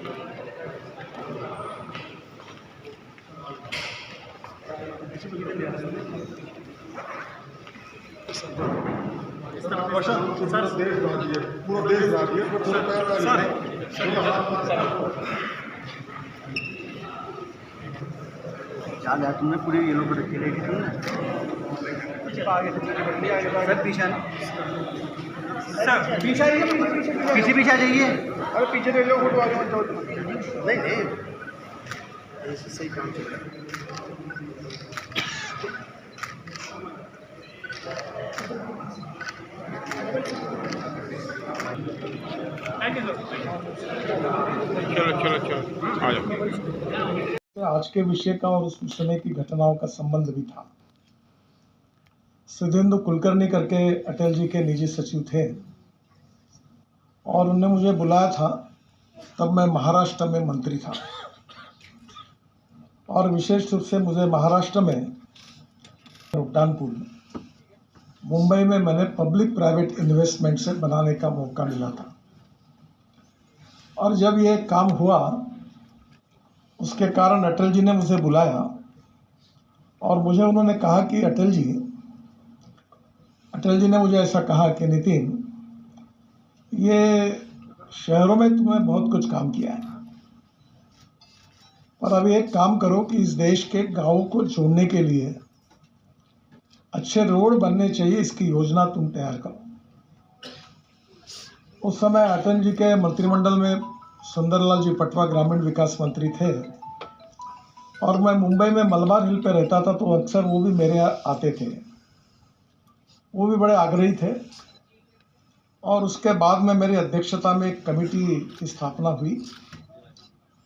पूरा देश क्या लिया तुमने? पूरी ये लोग रखी रहेगी तुमने सर पीछा पीछे पीछे जाइए। अरे पीछे ले लो फोटो आगे मत जाओ। नहीं ऐसे सही काम चल रहा है। चलो आ जाओ। आज के विषय का और उस समय की घटनाओं का संबंध भी था। सुधींदु कुलकर्णी करके अटल जी के निजी सचिव थे और उन्होंने मुझे बुलाया था, तब मैं महाराष्ट्र में मंत्री था और विशेष रूप से मुझे महाराष्ट्र में उड्डानपुर मुंबई में मैंने पब्लिक प्राइवेट इन्वेस्टमेंट से बनाने का मौका मिला था। और जब ये काम हुआ उसके कारण अटल जी ने मुझे बुलाया और मुझे उन्होंने कहा कि अटल जी ने मुझे ऐसा कहा कि नितिन, ये शहरों में तुमने बहुत कुछ काम किया है, पर अभी एक काम करो कि इस देश के गांवों को जोड़ने के लिए अच्छे रोड बनने चाहिए, इसकी योजना तुम तैयार करो। उस समय अटल जी के मंत्रिमंडल में सुंदरलाल जी पटवा ग्रामीण विकास मंत्री थे और मैं मुंबई में मलबार हिल पे रहता था, तो अक्सर वो भी मेरे यहाँ आते थे। वो भी बड़े आग्रही थे और उसके बाद में मेरी अध्यक्षता में एक कमेटी की स्थापना हुई।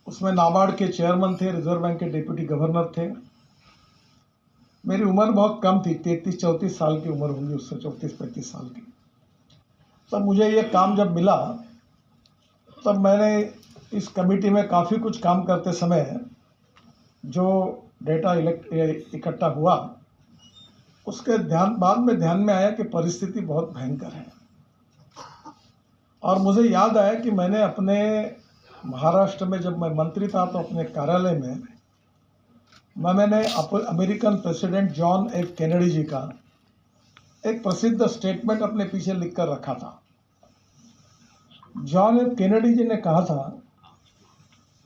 उसमें नाबार्ड के चेयरमैन थे, रिजर्व बैंक के डिप्टी गवर्नर थे। मेरी उम्र बहुत कम थी, 33-34 साल की उम्र होगी उससे, 34-35 साल की। तब मुझे ये काम जब मिला तब मैंने इस कमेटी में काफ़ी कुछ काम करते समय जो डेटा इकट्ठा हुआ उसके बाद में ध्यान में आया कि परिस्थिति बहुत भयंकर है। और मुझे याद आया कि मैंने अपने महाराष्ट्र में जब मैं मंत्री था तो अपने कार्यालय में मैंने American president John F Kennedy ji का एक प्रसिद्ध स्टेटमेंट अपने पीछे लिख कर रखा था। जॉन एफ कैनेडी जी ने कहा था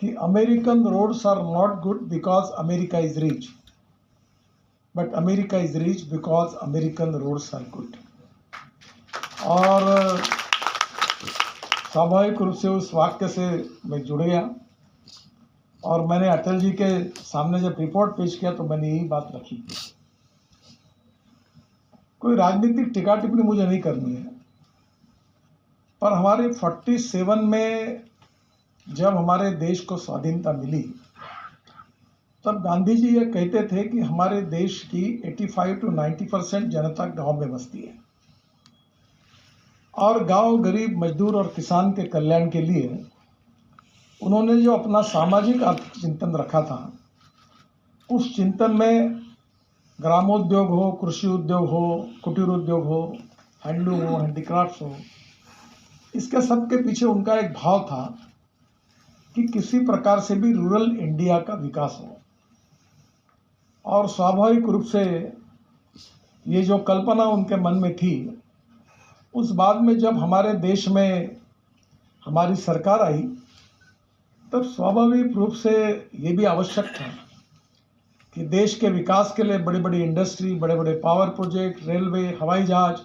कि American roads are not good because America is rich, but America is rich because American roads are good. और स्वाभाविक रूप से उस वाक्य से मैं जुड़ गया और मैंने अटल जी के सामने जब रिपोर्ट पेश किया तो मैंने यही बात रखी। कोई राजनीतिक टिका टिप्पणी मुझे नहीं करनी है, पर हमारे 47 में जब हमारे देश को स्वाधीनता मिली तब गांधी जी ये कहते थे कि हमारे देश की 85 to 90% जनता गांव में बसती है और गांव गरीब मजदूर और किसान के कल्याण के लिए उन्होंने जो अपना सामाजिक आर्थिक चिंतन रखा था, उस चिंतन में ग्रामोद्योग हो, कृषि उद्योग हो, कुटीर उद्योग हो, हैंडलूम हो, हैंडीक्राफ्ट्स हो, इसके सब के पीछे उनका एक भाव था कि किसी प्रकार से भी रूरल इंडिया का विकास हो। और स्वाभाविक रूप से ये जो कल्पना उनके मन में थी, उस बाद में जब हमारे देश में हमारी सरकार आई तब स्वाभाविक रूप से ये भी आवश्यक था कि देश के विकास के लिए बड़ी बड़ी इंडस्ट्री, बड़े बड़े पावर प्रोजेक्ट, रेलवे, हवाई जहाज,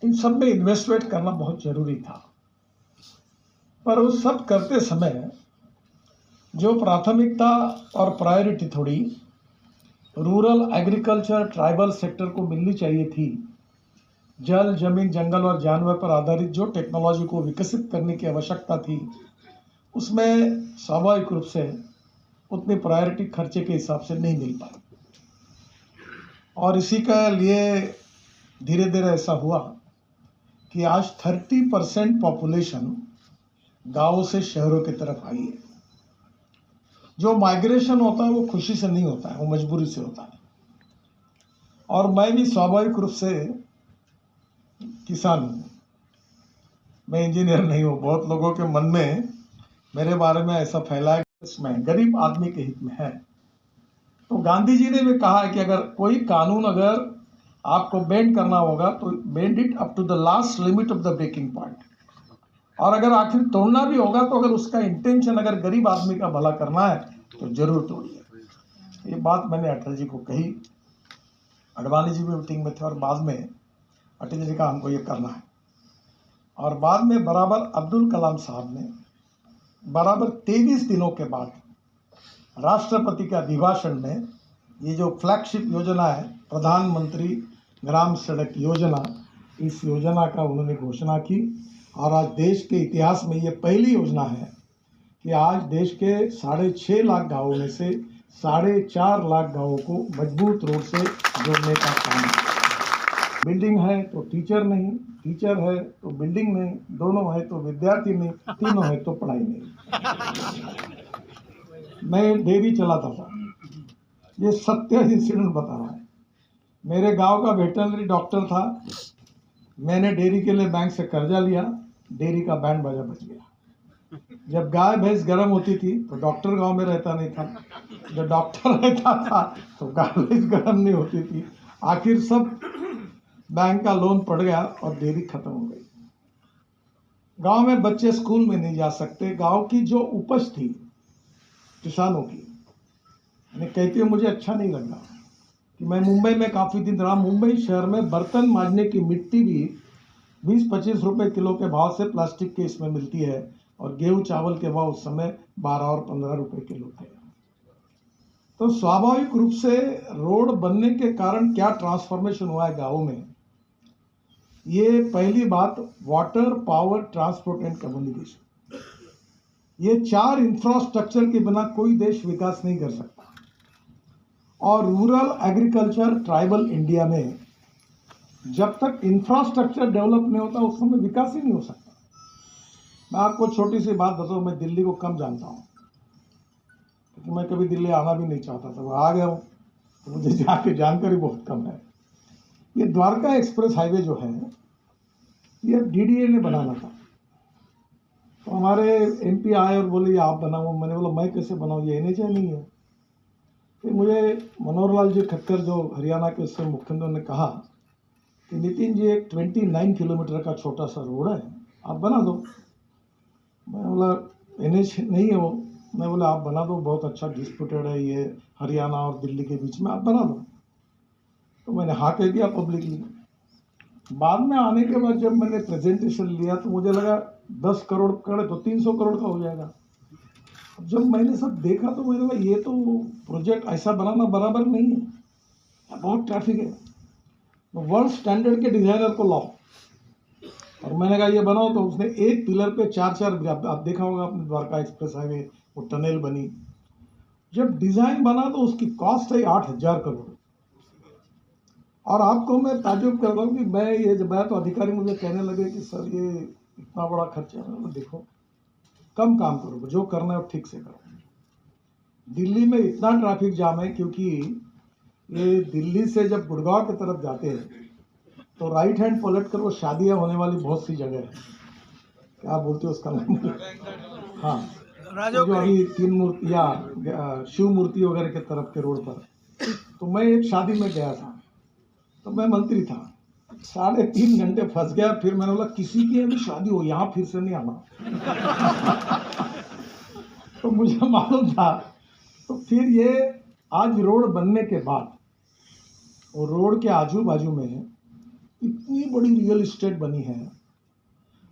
इन सब में इन्वेस्टमेंट करना बहुत जरूरी था। पर उस सब करते समय जो प्राथमिकता और प्रायोरिटी थोड़ी रूरल एग्रीकल्चर, ट्राइबल सेक्टर को मिलनी चाहिए थी, जल, जमीन, जंगल और जानवर पर आधारित जो टेक्नोलॉजी को विकसित करने की आवश्यकता थी, उसमें स्वाभाविक रूप से उतनी प्रायोरिटी खर्चे के हिसाब से नहीं मिल पाई। और इसी के लिए धीरे धीरे ऐसा हुआ कि आज 30% पॉपुलेशन गाँव से शहरों की तरफ आई है। जो माइग्रेशन होता है वो खुशी से नहीं होता है, वो मजबूरी से होता है। और मैं भी स्वाभाविक रूप से किसान हूँ, मैं इंजीनियर नहीं हूँ। बहुत लोगों के मन में मेरे बारे में ऐसा फैलाया कि इसमें गरीब आदमी के हित में है। तो गांधी जी ने भी कहा है कि अगर कोई कानून अगर आपको बेंड करना होगा तो bend it up to the last limit of the breaking point, और अगर आखिर तोड़ना भी होगा तो अगर उसका इंटेंशन अगर गरीब आदमी का भला करना है तो जरूर तोड़िए। ये बात मैंने अटल जी को कही। अडवाणी जी भी मीटिंग में थे और बाद में अटल जी का हमको ये करना है। और बाद में बराबर अब्दुल कलाम साहब ने बराबर 23 दिनों के बाद राष्ट्रपति के अभिभाषण में ये जो फ्लैगशिप योजना है प्रधानमंत्री ग्राम सड़क योजना, इस योजना का उन्होंने घोषणा की। और आज देश के इतिहास में ये पहली योजना है कि आज देश के 6.5 लाख गाँवों में से 4.5 लाख गाँवों को मजबूत रोड से जोड़ने का काम है। बिल्डिंग है तो टीचर नहीं, टीचर है तो बिल्डिंग नहीं, दोनों है तो विद्यार्थी नहीं, तीनों है तो पढ़ाई नहीं। मैं डेयरी चलाता था, ये सत्य इंसिडेंट बता रहा है। मेरे गांव का वेटरनरी डॉक्टर था, मैंने डेयरी के लिए बैंक से कर्जा लिया, डेयरी का बैंड बाजा बच गया। जब गाय भैंस गर्म होती थी तो डॉक्टर गांव में रहता नहीं था, जब डॉक्टर रहता था तो गाय भैंस गर्म नहीं होती थी। आखिर सब बैंक का लोन पड़ गया और डेयरी खत्म हो गई। गांव में बच्चे स्कूल में नहीं जा सकते। गांव की जो उपज थी किसानों की, मैंने कहते हुए मुझे अच्छा नहीं लगा कि मैं मुंबई में काफ़ी दिन रहा। मुंबई शहर में बर्तन मांजने की मिट्टी भी 20-25 रुपए किलो के भाव से प्लास्टिक के इसमें मिलती है, और गेहूं चावल के भाव उस समय 12 और 15 रुपए किलो थे। तो स्वाभाविक रूप से रोड बनने के कारण क्या ट्रांसफॉर्मेशन हुआ है गाँव में। ये पहली बात, water, power, transport and communication, ये 4 इंफ्रास्ट्रक्चर के बिना कोई देश विकास नहीं कर सकता। और रूरल एग्रीकल्चर ट्राइबल इंडिया में जब तक इंफ्रास्ट्रक्चर डेवलप नहीं होता उस समय विकास ही नहीं हो सकता। मैं आपको छोटी सी बात बताऊं, मैं दिल्ली को कम जानता हूं क्योंकि मैं कभी दिल्ली आना भी नहीं चाहता था। वो आ गया हूं तो मुझे जाके जानकारी बहुत कम है। ये द्वारका एक्सप्रेस हाईवे जो है ये डीडीए ने बनाना था। तो हमारे एमपी आए और बोले ये आप बनाओ। मैंने बोला मैं कैसे बनाऊँ, ये एनएचए नहीं है। फिर मुझे मनोहर लाल जी खट्टर जो हरियाणा के उससे मुख्यमंत्री ने कहा कि नितिन जी एक 29 किलोमीटर का छोटा सा रोड है, आप बना दो। मैं बोला एनएच नहीं है वो। मैं बोला आप बना दो, बहुत अच्छा डिस्प्यूटेड है ये हरियाणा और दिल्ली के बीच में, आप बना दो। तो मैंने हाँ कह दिया पब्लिकली। बाद में आने के बाद जब मैंने प्रेजेंटेशन लिया तो मुझे लगा 10 करोड़ करे तो 300 करोड़ का हो जाएगा। जब मैंने सब देखा तो मैंने कहा ये तो प्रोजेक्ट ऐसा बनाना बराबर नहीं है, बहुत ट्रैफिक है। तो वर्ल्ड स्टैंडर्ड के डिजाइनर को लाओ, और मैंने कहा ये बनाओ। तो उसने एक पिलर पे 4-4, आप देखा होगा अपने द्वारका एक्सप्रेस हाईवे, वो टनल बनी। जब डिजाइन बना तो उसकी कॉस्ट है 8,000 करोड़। और आपको मैं ताजुब कर रहा हूँ कि मैं तो अधिकारी मुझे कहने लगे कि सर ये इतना बड़ा खर्चा है। देखो कम काम करो, जो करना है वो ठीक से करो। दिल्ली में इतना ट्रैफिक जाम है क्योंकि ये दिल्ली से जब गुड़गांव की तरफ जाते हैं तो राइट हैंड पलट कर वो शादियां होने वाली बहुत सी जगह है, क्या बोलते हो उसका नाम, हाँ, तो जो अभी 3 मूर्तियाँ शिव मूर्ति वगैरह के तरफ के रोड पर। तो मैं एक शादी में गया था, तो मैं मंत्री था, 3.5 घंटे फंस गया। फिर मैंने बोला किसी की अभी शादी हो, यहाँ फिर से नहीं आना। तो मुझे मालूम था। तो फिर ये आज रोड बनने के बाद और रोड के आजू बाजू में इतनी बड़ी रियल एस्टेट बनी है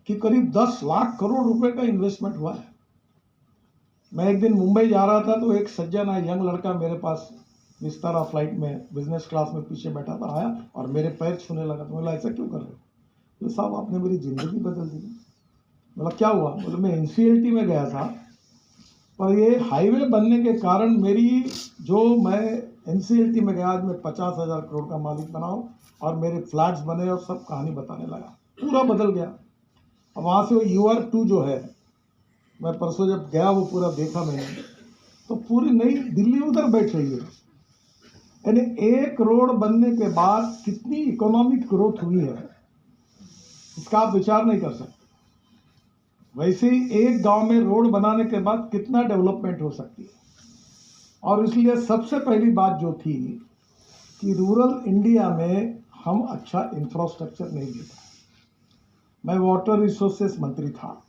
कि करीब 10 लाख करोड़ रुपए का इन्वेस्टमेंट हुआ है। मैं एक दिन मुंबई जा रहा था तो एक सज्जन आया, यंग लड़का, मेरे पास विस्तारा फ्लाइट में बिजनेस क्लास में पीछे बैठा था, आया और मेरे पैर छूने लगा। तो बोला ऐसा क्यों कर रहे हो? तो साहब आपने मेरी ज़िंदगी बदल दी। बोला क्या हुआ? बोले मैं एनसीएलटी में गया था, पर ये हाईवे बनने के कारण मेरी जो मैं एनसीएलटी में गया, आज मैं 50,000 करोड़ का मालिक बनाऊँ और मेरे फ्लैट्स बने और सब कहानी बताने लगा, पूरा बदल गया। अब वहाँ से वो UR2 जो है, मैं परसों जब गया वो पूरा देखा मैंने, तो पूरी नई दिल्ली उधर बैठ रही है। यानी एक रोड बनने के बाद कितनी इकोनॉमिक ग्रोथ हुई है, इसका आप विचार नहीं कर सकते। वैसे ही एक गांव में रोड बनाने के बाद कितना डेवलपमेंट हो सकती है। और इसलिए सबसे पहली बात जो थी कि रूरल इंडिया में हम अच्छा इंफ्रास्ट्रक्चर नहीं देते। मैं वाटर रिसोर्सेस मंत्री था,